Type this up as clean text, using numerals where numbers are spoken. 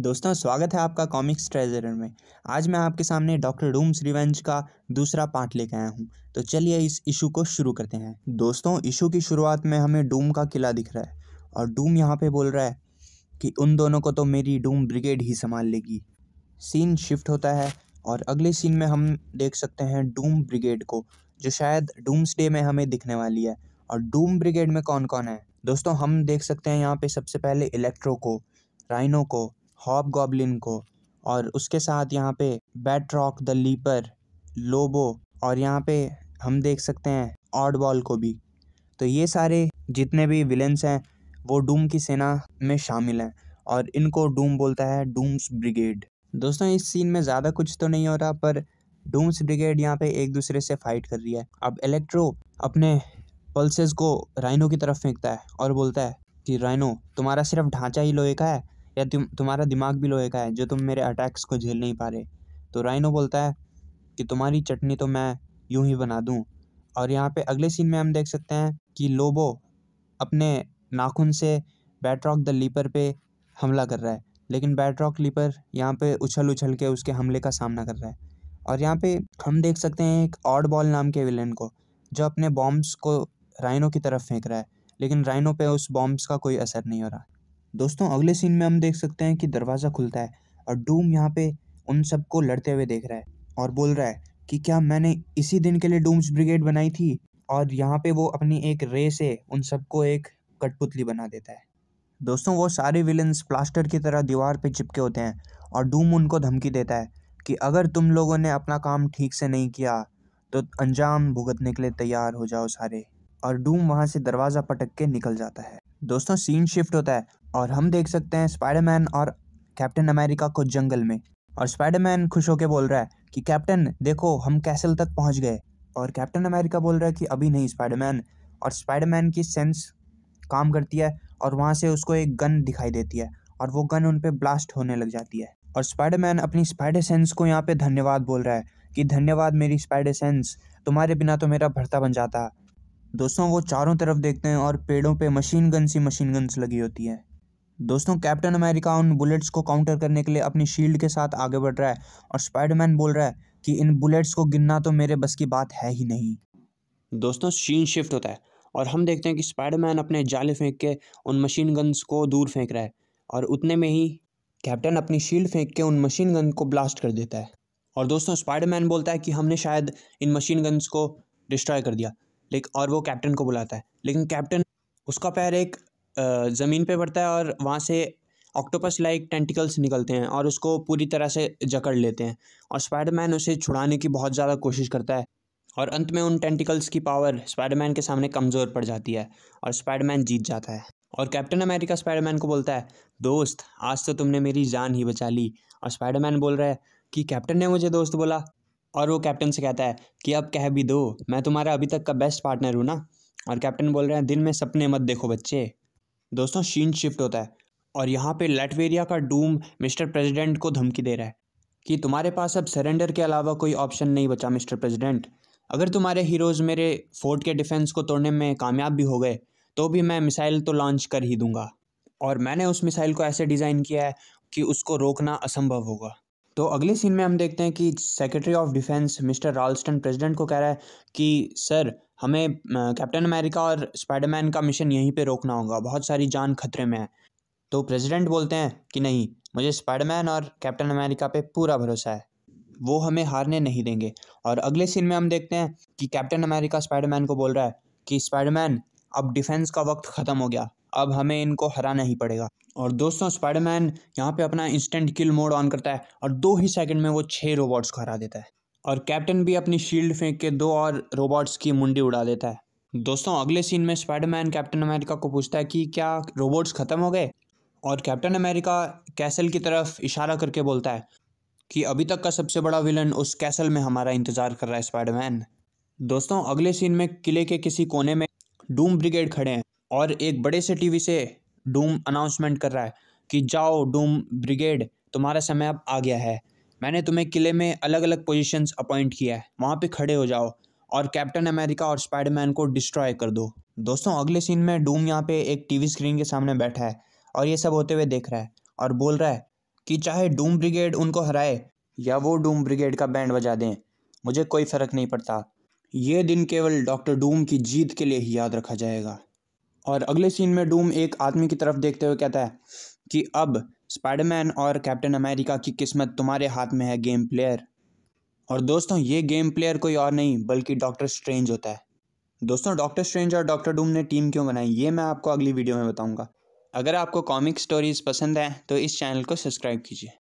दोस्तों स्वागत है आपका कॉमिक्स ट्रेजर में। आज मैं आपके सामने डॉक्टर डूम्स रिवेंज का दूसरा पार्ट लेकर आया हूँ। तो चलिए इस इशू को शुरू करते हैं। दोस्तों इशू की शुरुआत में हमें डूम का किला दिख रहा है और डूम यहाँ पे बोल रहा है कि उन दोनों को तो मेरी डूम ब्रिगेड ही संभाल लेगी। सीन शिफ्ट होता है और अगले सीन में हम देख सकते हैं डूम ब्रिगेड को, जो शायद डूम्सडे में हमें दिखने वाली है। और डूम ब्रिगेड में कौन कौन है दोस्तों, हम देख सकते हैं यहाँ पे सबसे पहले इलेक्ट्रो को, राइनो को, हॉबगॉब्लिन को, और उसके साथ यहाँ पे बैट्रॉक द लीपर, लोबो, और यहाँ पे हम देख सकते हैं ऑडबॉल को भी। तो ये सारे जितने भी विलेंस हैं वो डूम की सेना में शामिल हैं और इनको डूम बोलता है डूम्स ब्रिगेड। दोस्तों इस सीन में ज़्यादा कुछ तो नहीं हो रहा, पर डूम्स ब्रिगेड यहाँ पे एक दूसरे से फाइट कर रही है। अब इलेक्ट्रो अपने पल्सेस को राइनो की तरफ फेंकता है और बोलता है कि राइनो, तुम्हारा सिर्फ ढांचा ही लोहे का है या तुम्हारा दिमाग भी लोहे का है जो तुम मेरे अटैक्स को झेल नहीं पा रहे। तो राइनो बोलता है कि तुम्हारी चटनी तो मैं यूं ही बना दूं। और यहाँ पे अगले सीन में हम देख सकते हैं कि लोबो अपने नाखून से बैट्रॉक द लीपर पे हमला कर रहा है, लेकिन बैट्रॉक लीपर यहाँ पे उछल उछल के उसके हमले का सामना कर रहा है। और यहाँ पे हम देख सकते हैं एक ऑडबॉल नाम के विलेन को, जो अपने बॉम्ब्स को राइनो की तरफ फेंक रहा है, लेकिन राइनो पे उस बॉम्ब्स का कोई असर नहीं हो रहा। दोस्तों अगले सीन में हम देख सकते हैं कि दरवाज़ा खुलता है और डूम यहाँ पे उन सबको लड़ते हुए देख रहा है और बोल रहा है कि क्या मैंने इसी दिन के लिए डूम्स ब्रिगेड बनाई थी। और यहाँ पे वो अपनी एक रे से उन सबको एक कठपुतली बना देता है। दोस्तों वो सारे विलेंस प्लास्टर की तरह दीवार पे चिपके होते हैं और डूम उनको धमकी देता है कि अगर तुम लोगों ने अपना काम ठीक से नहीं किया तो अंजाम भुगतने के लिए तैयार हो जाओ सारे। और डूम वहाँ से दरवाज़ा पटक के निकल जाता है। दोस्तों सीन शिफ्ट होता है और हम देख सकते हैं स्पाइडरमैन और कैप्टन अमेरिका को जंगल में। और स्पाइडरमैन खुश होकर बोल रहा है कि कैप्टन देखो हम कैसल तक पहुंच गए। और कैप्टन अमेरिका बोल रहा है कि अभी नहीं स्पाइडरमैन। और स्पाइडरमैन की सेंस काम करती है और वहाँ से उसको एक गन दिखाई देती है और वो गन उन पे ब्लास्ट होने लग जाती है। और स्पाइडरमैन अपनी स्पाइडर सेंस को यहाँ पे धन्यवाद बोल रहा है कि धन्यवाद मेरी स्पाइडर सेंस, तुम्हारे बिना तो मेरा भरता बन जाता। दोस्तों वो चारों तरफ देखते हैं और पेड़ों पे मशीन गन्स लगी होती है। दोस्तों कैप्टन अमेरिका उन बुलेट्स को काउंटर करने के लिए अपनी शील्ड के साथ आगे बढ़ रहा है और स्पाइडरमैन बोल रहा है कि इन बुलेट्स को गिनना तो मेरे बस की बात है ही नहीं। दोस्तों सीन शिफ्ट होता है और हम देखते हैं कि स्पाइडरमैन अपने जाले फेंक के उन मशीन गन्स को दूर फेंक रहा है और उतने में ही कैप्टन अपनी शील्ड फेंक के उन मशीन गन को ब्लास्ट कर देता है। और दोस्तों स्पाइडरमैन बोलता है कि हमने शायद इन मशीन गन्स को डिस्ट्रॉय कर दिया, लेकिन और वो कैप्टन को बुलाता है, लेकिन कैप्टन उसका पैर एक ज़मीन पे पड़ता है और वहाँ से ऑक्टोपस लाइक टेंटिकल्स निकलते हैं और उसको पूरी तरह से जकड़ लेते हैं। और स्पाइडरमैन उसे छुड़ाने की बहुत ज़्यादा कोशिश करता है और अंत में उन टेंटिकल्स की पावर स्पाइडरमैन के सामने कमज़ोर पड़ जाती है और स्पाइडरमैन जीत जाता है। और कैप्टन अमेरिका स्पाइडरमैन को बोलता है, दोस्त आज तो तुमने मेरी जान ही बचा ली। और स्पाइडरमैन बोल रहा है कि कैप्टन ने मुझे दोस्त बोला। और वो कैप्टन से कहता है कि अब कह भी दो, मैं तुम्हारा अभी तक का बेस्ट पार्टनर हूँ ना। और कैप्टन बोल रहे हैं दिन में सपने मत देखो बच्चे। दोस्तों सीन शिफ्ट होता है और यहाँ पे लैटवेरिया का डूम मिस्टर प्रेसिडेंट को धमकी दे रहा है कि तुम्हारे पास अब सरेंडर के अलावा कोई ऑप्शन नहीं बचा मिस्टर प्रेसिडेंट। अगर तुम्हारे हीरोज़ मेरे फोर्ट के डिफेंस को तोड़ने में कामयाब भी हो गए तो भी मैं मिसाइल तो लॉन्च कर ही दूंगा, और मैंने उस मिसाइल को ऐसे डिज़ाइन किया है कि उसको रोकना असंभव होगा। तो अगले सीन में हम देखते हैं कि secretary of defence mister Ralston president को कह रहा है कि सर हमें कैप्टन अमेरिका और स्पाइडरमैन का मिशन यहीं पे रोकना होगा, बहुत सारी जान खतरे में है। तो प्रेसिडेंट बोलते हैं कि नहीं, मुझे स्पाइडरमैन और कैप्टन अमेरिका पे पूरा भरोसा है, वो हमें हारने नहीं देंगे। और अगले सीन में हम देखते हैं कि कैप्टन अमेरिका स्पाइडरमैन को बोल रहा है कि स्पाइडरमैन अब डिफेंस का वक्त ख़त्म हो गया, अब हमें इनको हराना ही पड़ेगा। और दोस्तों स्पाइडरमैन यहाँ पे अपना इंस्टेंट किल मोड ऑन करता है और 2 ही सेकंड में वो 6 रोबोट्स को हरा देता है। और कैप्टन भी अपनी शील्ड फेंक के 2 और रोबोट्स की मुंडी उड़ा देता है। दोस्तों अगले सीन में स्पाइडरमैन कैप्टन अमेरिका को पूछता है कि क्या रोबोट्स ख़त्म हो गए। और कैप्टन अमेरिका कैसल की तरफ इशारा करके बोलता है कि अभी तक का सबसे बड़ा विलन उस कैसल में हमारा इंतज़ार कर रहा है स्पाइडरमैन। दोस्तों अगले सीन में किले के किसी कोने में डूम ब्रिगेड खड़े हैं और एक बड़े से टीवी से डूम अनाउंसमेंट कर रहा है कि जाओ डूम ब्रिगेड, तुम्हारा समय अब आ गया है, मैंने तुम्हें किले में अलग अलग पोजीशंस अपॉइंट किया है, वहाँ पे खड़े हो जाओ और कैप्टन अमेरिका और स्पाइडरमैन को डिस्ट्रॉय कर दो। दोस्तों अगले सीन में डूम यहाँ पे एक टीवी स्क्रीन के सामने बैठा है और ये सब होते हुए देख रहा है और बोल रहा है कि चाहे डूम ब्रिगेड उनको हराए या वो डूम ब्रिगेड का बैंड बजा दें, मुझे कोई फ़र्क नहीं पड़ता। ये दिन केवल डॉक्टर डूम की जीत के लिए ही याद रखा जाएगा। और अगले सीन में डूम एक आदमी की तरफ देखते हुए कहता है कि अब स्पाइडरमैन और कैप्टन अमेरिका की किस्मत तुम्हारे हाथ में है गेम प्लेयर। और दोस्तों, ये गेम प्लेयर कोई और नहीं बल्कि डॉक्टर स्ट्रेंज होता है। दोस्तों, डॉक्टर स्ट्रेंज और डॉक्टर डूम ने टीम क्यों बनाई, ये मैं आपको अगली वीडियो में बताऊंगा। अगर आपको कॉमिक स्टोरीज़ पसंद है तो इस चैनल को सब्सक्राइब कीजिए।